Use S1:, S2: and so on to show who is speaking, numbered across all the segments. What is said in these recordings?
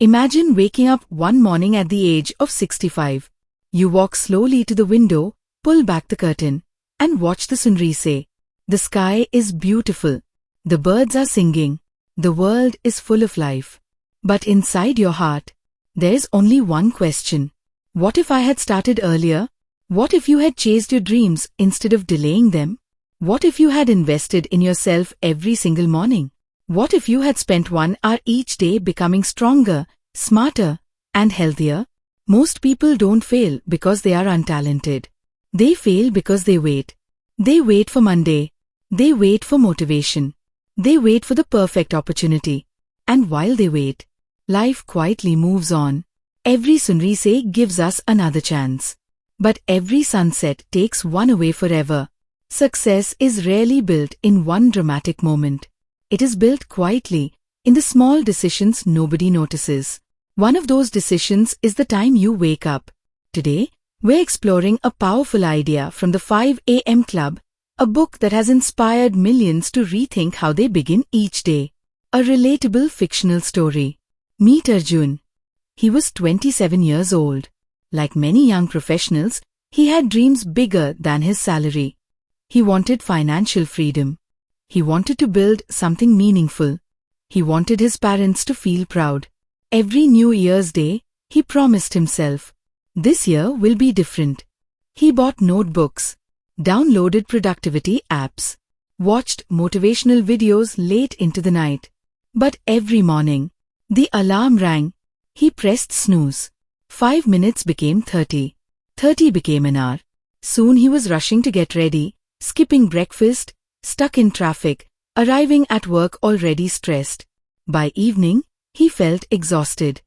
S1: Imagine waking up one morning at the age of 65. You walk slowly to the window, pull back the curtain, and watch the sunrise. The sky is beautiful. The birds are singing. The world is full of life. But inside your heart, there's only one question. What if I had started earlier? What if you had chased your dreams instead of delaying them? What if you had invested in yourself every single morning? What if you had spent 1 hour each day becoming stronger, smarter, and healthier? Most people don't fail because they are untalented. They fail because they wait. They wait for Monday. They wait for motivation. They wait for the perfect opportunity. And while they wait, life quietly moves on. Every sunrise gives us another chance. But every sunset takes one away forever. Success is rarely built in one dramatic moment. It is built quietly, in the small decisions nobody notices. One of those decisions is the time you wake up. Today, we're exploring a powerful idea from the 5 a.m. Club, a book that has inspired millions to rethink how they begin each day. A relatable fictional story. Meet Arjun. He was 27 years old. Like many young professionals, he had dreams bigger than his salary. He wanted financial freedom. He wanted to build something meaningful. He wanted his parents to feel proud. Every New Year's Day, he promised himself, "This year will be different." He bought notebooks, downloaded productivity apps, watched motivational videos late into the night. But every morning, the alarm rang. He pressed snooze. 5 minutes became 30. 30 became an hour. Soon he was rushing to get ready, skipping breakfast, stuck in traffic, arriving at work already stressed. By evening, he felt exhausted.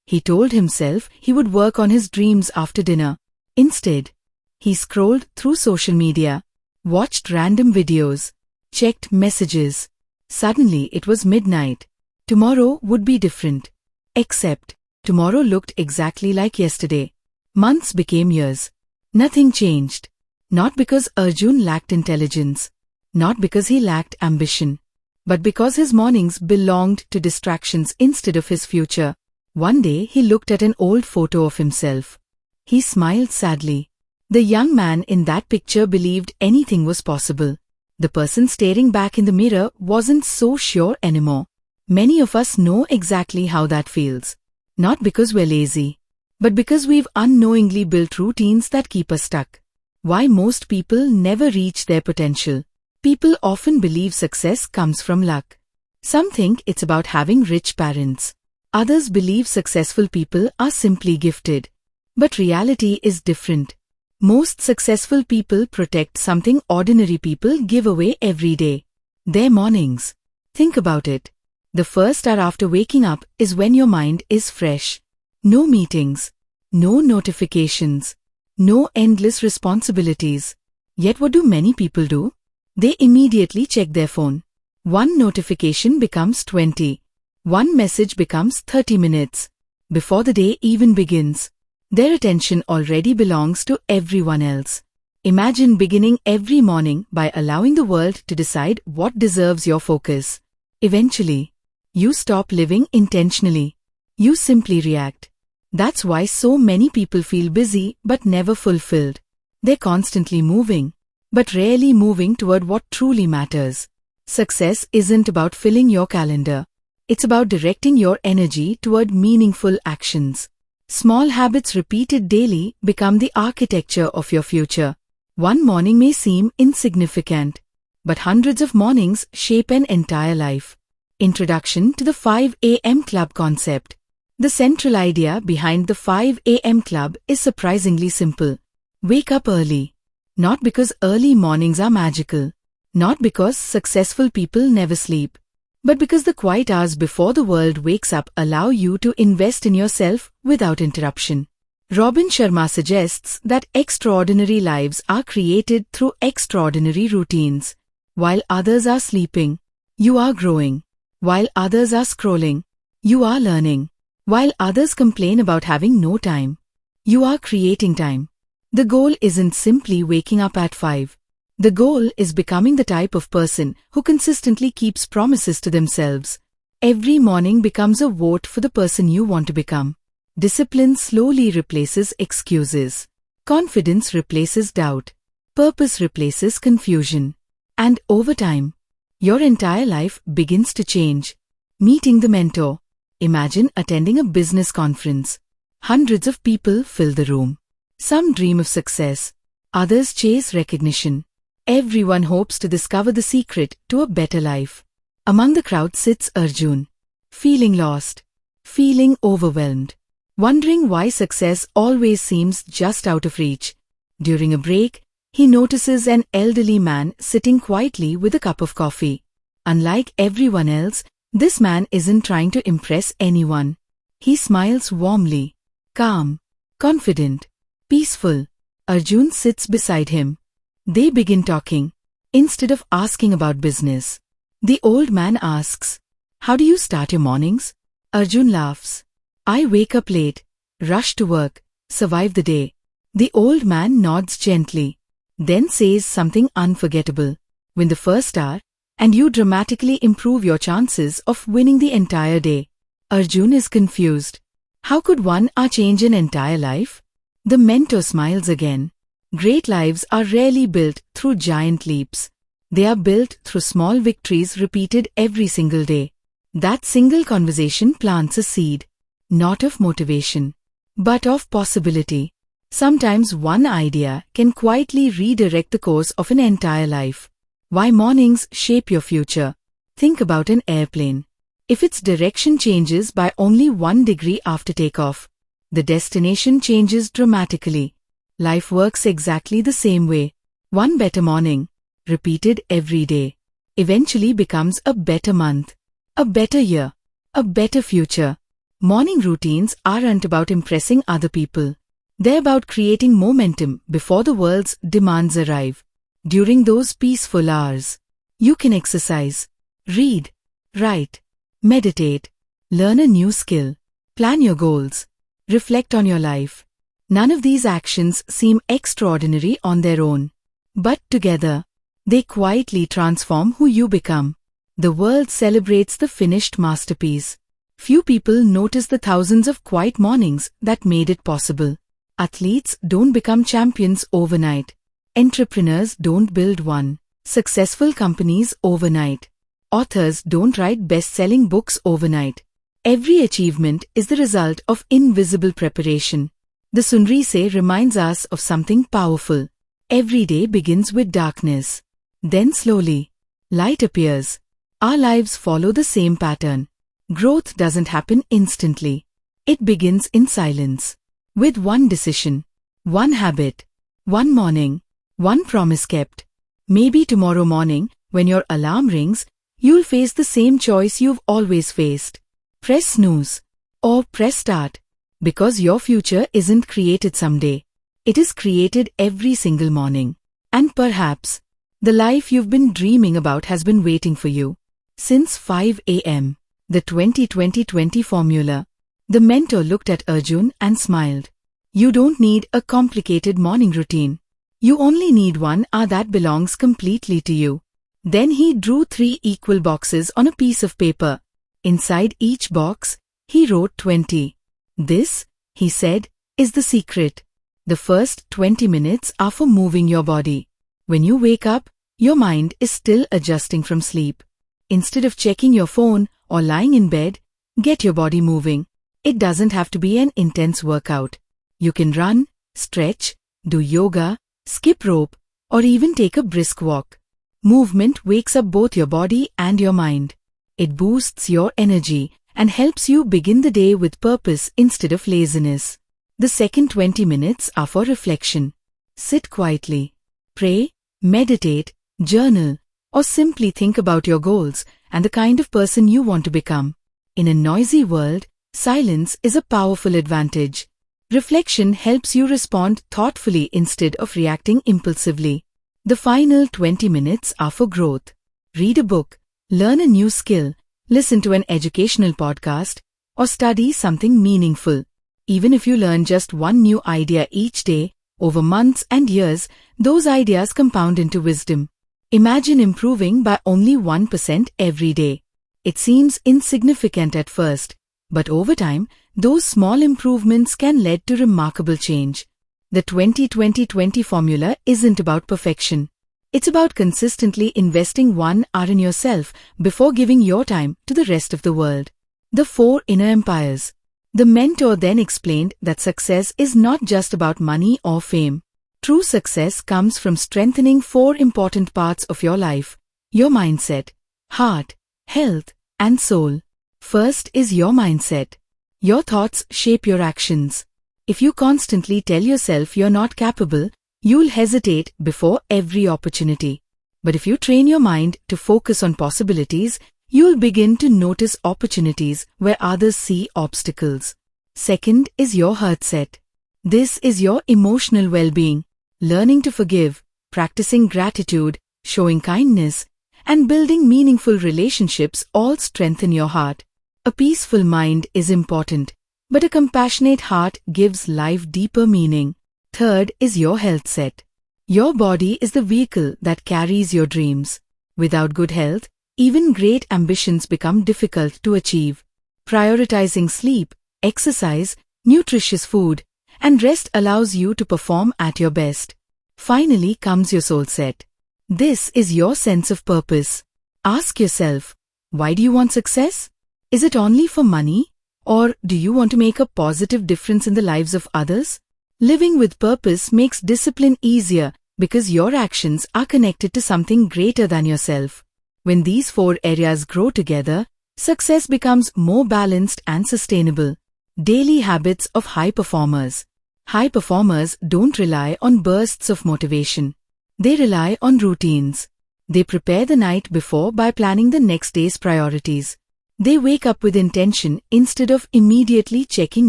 S1: He told himself he would work on his dreams after dinner. Instead, he scrolled through social media, watched random videos, checked messages. Suddenly it was midnight. Tomorrow would be different. Except, tomorrow looked exactly like yesterday. Months became years. Nothing changed. Not because Arjun lacked intelligence. Not because he lacked ambition. But because his mornings belonged to distractions instead of his future. One day he looked at an old photo of himself. He smiled sadly. The young man in that picture believed anything was possible. The person staring back in the mirror wasn't so sure anymore. Many of us know exactly how that feels. Not because we're lazy, but because we've unknowingly built routines that keep us stuck. Why most people never reach their potential. People often believe success comes from luck. Some think it's about having rich parents. Others believe successful people are simply gifted. But reality is different. Most successful people protect something ordinary people give away every day. Their mornings. Think about it. The first hour after waking up is when your mind is fresh. No meetings. No notifications. No endless responsibilities. Yet what do many people do? They immediately check their phone. One notification becomes 20. One message becomes 30 minutes. Before the day even begins, their attention already belongs to everyone else. Imagine beginning every morning by allowing the world to decide what deserves your focus. Eventually, you stop living intentionally. You simply react. That's why so many people feel busy but never fulfilled. They're constantly moving, but rarely moving toward what truly matters. Success isn't about filling your calendar. It's about directing your energy toward meaningful actions. Small habits repeated daily become the architecture of your future. One morning may seem insignificant, but hundreds of mornings shape an entire life. Introduction to the 5 a.m. Club concept. The central idea behind the 5 a.m. Club is surprisingly simple. Wake up early. Not because early mornings are magical. Not because successful people never sleep. But because the quiet hours before the world wakes up allow you to invest in yourself without interruption. Robin Sharma suggests that extraordinary lives are created through extraordinary routines. While others are sleeping, you are growing. While others are scrolling, you are learning. While others complain about having no time, you are creating time. The goal isn't simply waking up at 5. The goal is becoming the type of person who consistently keeps promises to themselves. Every morning becomes a vote for the person you want to become. Discipline slowly replaces excuses. Confidence replaces doubt. Purpose replaces confusion. And over time, your entire life begins to change. Meeting the mentor. Imagine attending a business conference. Hundreds of people fill the room. Some dream of success. Others chase recognition. Everyone hopes to discover the secret to a better life. Among the crowd sits Arjun. Feeling lost. Feeling overwhelmed. Wondering why success always seems just out of reach. During a break, he notices an elderly man sitting quietly with a cup of coffee. Unlike everyone else, this man isn't trying to impress anyone. He smiles warmly. Calm. Confident. Peaceful. Arjun sits beside him. They begin talking. Instead of asking about business, the old man asks, "How do you start your mornings?" Arjun laughs. "I wake up late, rush to work, survive the day." The old man nods gently, then says something unforgettable. "Win the first hour, and you dramatically improve your chances of winning the entire day." Arjun is confused. How could 1 hour change an entire life? The mentor smiles again. Great lives are rarely built through giant leaps. They are built through small victories repeated every single day. That single conversation plants a seed, not of motivation, but of possibility. Sometimes one idea can quietly redirect the course of an entire life. Why mornings shape your future. Think about an airplane. If its direction changes by only 1 degree after takeoff, the destination changes dramatically. Life works exactly the same way. One better morning, repeated every day, eventually becomes a better month, a better year, a better future. Morning routines aren't about impressing other people. They're about creating momentum before the world's demands arrive. During those peaceful hours, you can exercise, read, write, meditate, learn a new skill, plan your goals, reflect on your life. None of these actions seem extraordinary on their own, but together, they quietly transform who you become. The world celebrates the finished masterpiece. Few people notice the thousands of quiet mornings that made it possible. Athletes don't become champions overnight. Entrepreneurs don't build one. Successful companies overnight. Authors don't write best-selling books overnight. Every achievement is the result of invisible preparation. The Summaries reminds us of something powerful. Every day begins with darkness. Then slowly, light appears. Our lives follow the same pattern. Growth doesn't happen instantly. It begins in silence. With one decision, one habit, one morning, one promise kept. Maybe tomorrow morning, when your alarm rings, you'll face the same choice you've always faced. Press snooze or press start. Because your future isn't created someday. It is created every single morning. And perhaps, the life you've been dreaming about has been waiting for you. Since 5 a.m. The 20-20-20 formula. The mentor looked at Arjun and smiled. You don't need a complicated morning routine. You only need 1 hour that belongs completely to you. Then he drew 3 equal boxes on a piece of paper. Inside each box, he wrote 20. This, he said, is the secret. The first 20 minutes are for moving your body. When you wake up, your mind is still adjusting from sleep. Instead of checking your phone or lying in bed, get your body moving. It doesn't have to be an intense workout. You can run, stretch, do yoga, skip rope, or even take a brisk walk. Movement wakes up both your body and your mind. It boosts your energy and helps you begin the day with purpose instead of laziness. The second 20 minutes are for reflection. Sit quietly. Pray, meditate, journal, or simply think about your goals and the kind of person you want to become. In a noisy world, silence is a powerful advantage. Reflection helps you respond thoughtfully instead of reacting impulsively. The final 20 minutes are for growth. Read a book, learn a new skill, listen to an educational podcast, or study something meaningful. Even if you learn just one new idea each day, over months and years, those ideas compound into wisdom. Imagine improving by only 1% every day. It seems insignificant at first, but over time, those small improvements can lead to remarkable change. The 20-20-20 formula isn't about perfection. It's about consistently investing 1 hour in yourself before giving your time to the rest of the world. The 4 inner empires. The mentor then explained that success is not just about money or fame. True success comes from strengthening 4 important parts of your life: your mindset, heart, health, and soul. First is your mindset. Your thoughts shape your actions. If you constantly tell yourself you're not capable, you'll hesitate before every opportunity. But if you train your mind to focus on possibilities, you'll begin to notice opportunities where others see obstacles. Second is your heart set. This is your emotional well-being. Learning to forgive, practicing gratitude, showing kindness, and building meaningful relationships all strengthen your heart. A peaceful mind is important, but a compassionate heart gives life deeper meaning. Third is your health set. Your body is the vehicle that carries your dreams. Without good health, even great ambitions become difficult to achieve. Prioritizing sleep, exercise, nutritious food, and rest allows you to perform at your best. Finally comes your soul set. This is your sense of purpose. Ask yourself, why do you want success? Is it only for money? Or do you want to make a positive difference in the lives of others? Living with purpose makes discipline easier because your actions are connected to something greater than yourself. When these 4 areas grow together, success becomes more balanced and sustainable. Daily habits of high performers. High performers don't rely on bursts of motivation. They rely on routines. They prepare the night before by planning the next day's priorities. They wake up with intention instead of immediately checking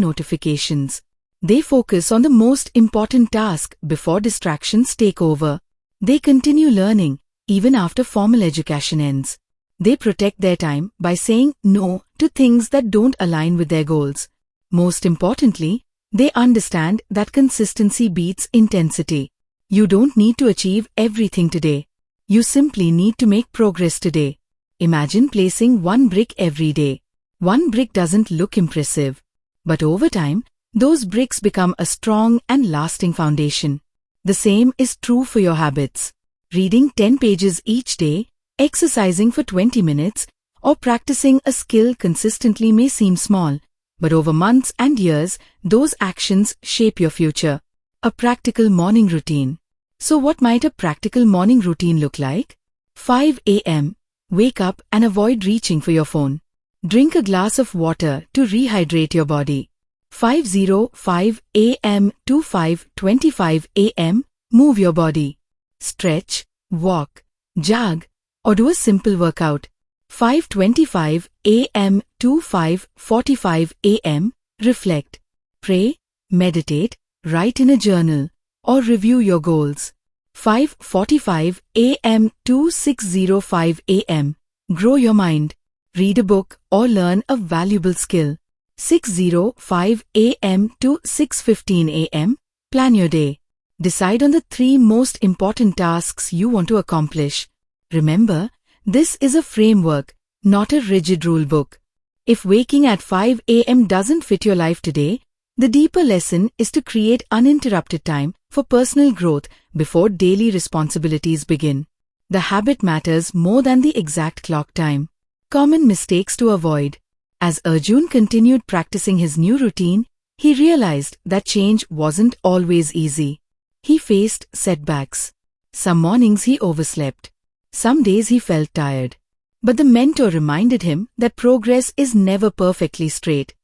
S1: notifications. They focus on the most important task before distractions take over. They continue learning even after formal education ends. They protect their time by saying no to things that don't align with their goals. Most importantly, they understand that consistency beats intensity. You don't need to achieve everything today. You simply need to make progress today. Imagine placing 1 brick every day. 1 brick doesn't look impressive, but over time, those bricks become a strong and lasting foundation. The same is true for your habits. Reading 10 pages each day, exercising for 20 minutes, or practicing a skill consistently may seem small, but over months and years, those actions shape your future. A practical morning routine. So what might a practical morning routine look like? 5 a.m. Wake up and avoid reaching for your phone. Drink a glass of water to rehydrate your body. 5:05 a.m. to 5:25 a.m. Move your body. Stretch, walk, jog, or do a simple workout. 5:25 a.m. to 5:45 a.m. Reflect. Pray, meditate, write in a journal, or review your goals. 5:45 a.m. to 6:05 a.m. Grow your mind. Read a book or learn a valuable skill. 6:05 a.m. to 6:15 a.m. Plan your day. Decide on the 3 most important tasks you want to accomplish. Remember, this is a framework, not a rigid rule book. If waking at 5 a.m. doesn't fit your life today, the deeper lesson is to create uninterrupted time for personal growth before daily responsibilities begin. The habit matters more than the exact clock time. Common mistakes to avoid. As Arjun continued practicing his new routine, he realized that change wasn't always easy. He faced setbacks. Some mornings he overslept. Some days he felt tired. But the mentor reminded him that progress is never perfectly straight.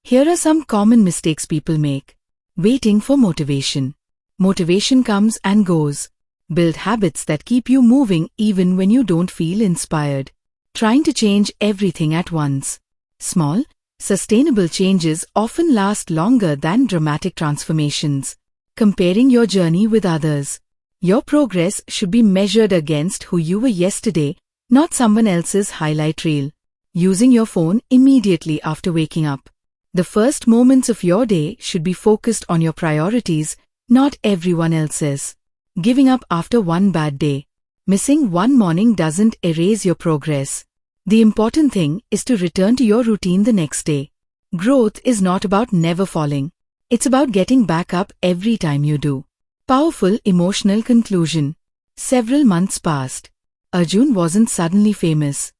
S1: Here are some common mistakes people make. Waiting for motivation. Motivation comes and goes. Build habits that keep you moving even when you don't feel inspired. Trying to change everything at once. Small, sustainable changes often last longer than dramatic transformations. Comparing your journey with others. Your progress should be measured against who you were yesterday, not someone else's highlight reel. Using your phone immediately after waking up. The first moments of your day should be focused on your priorities, not everyone else's. Giving up after one bad day. Missing one morning doesn't erase your progress. The important thing is to return to your routine the next day. Growth is not about never falling. It's about getting back up every time you do. Powerful emotional conclusion. Several months passed. Arjun wasn't suddenly famous.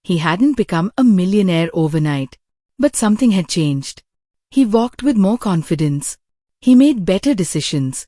S1: He hadn't become a millionaire overnight. But something had changed. He walked with more confidence. He made better decisions.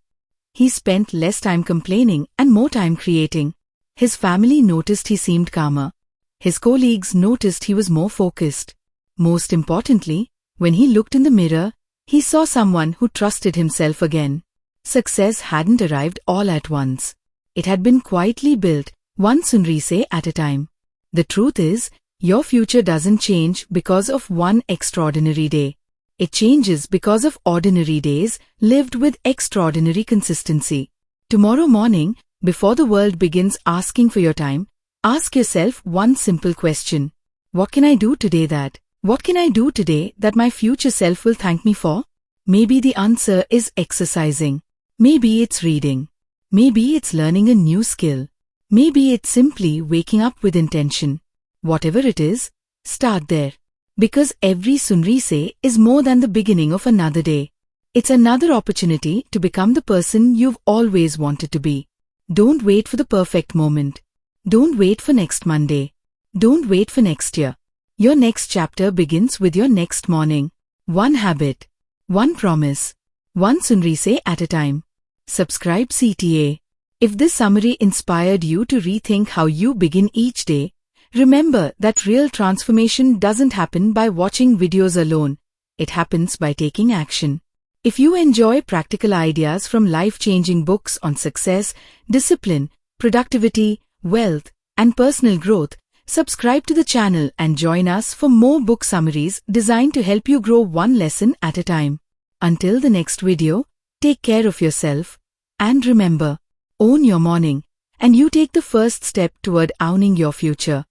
S1: He spent less time complaining and more time creating. His family noticed he seemed calmer. His colleagues noticed he was more focused. Most importantly, when he looked in the mirror, he saw someone who trusted himself again. Success hadn't arrived all at once. It had been quietly built, one sunrise at a time. The truth is, your future doesn't change because of one extraordinary day. It changes because of ordinary days lived with extraordinary consistency. Tomorrow morning, before the world begins asking for your time, ask yourself one simple question. What can I do today that my future self will thank me for? Maybe the answer is exercising. Maybe it's reading. Maybe it's learning a new skill. Maybe it's simply waking up with intention. Whatever it is, start there. Because every sunrise is more than the beginning of another day. It's another opportunity to become the person you've always wanted to be. Don't wait for the perfect moment. Don't wait for next Monday. Don't wait for next year. Your next chapter begins with your next morning. One habit. One promise. One sunrise at a time. Subscribe CTA. If this summary inspired you to rethink how you begin each day, remember that real transformation doesn't happen by watching videos alone. It happens by taking action. If you enjoy practical ideas from life-changing books on success, discipline, productivity, wealth, and personal growth, subscribe to the channel and join us for more book summaries designed to help you grow one lesson at a time. Until the next video, take care of yourself, and remember, own your morning, and you take the first step toward owning your future.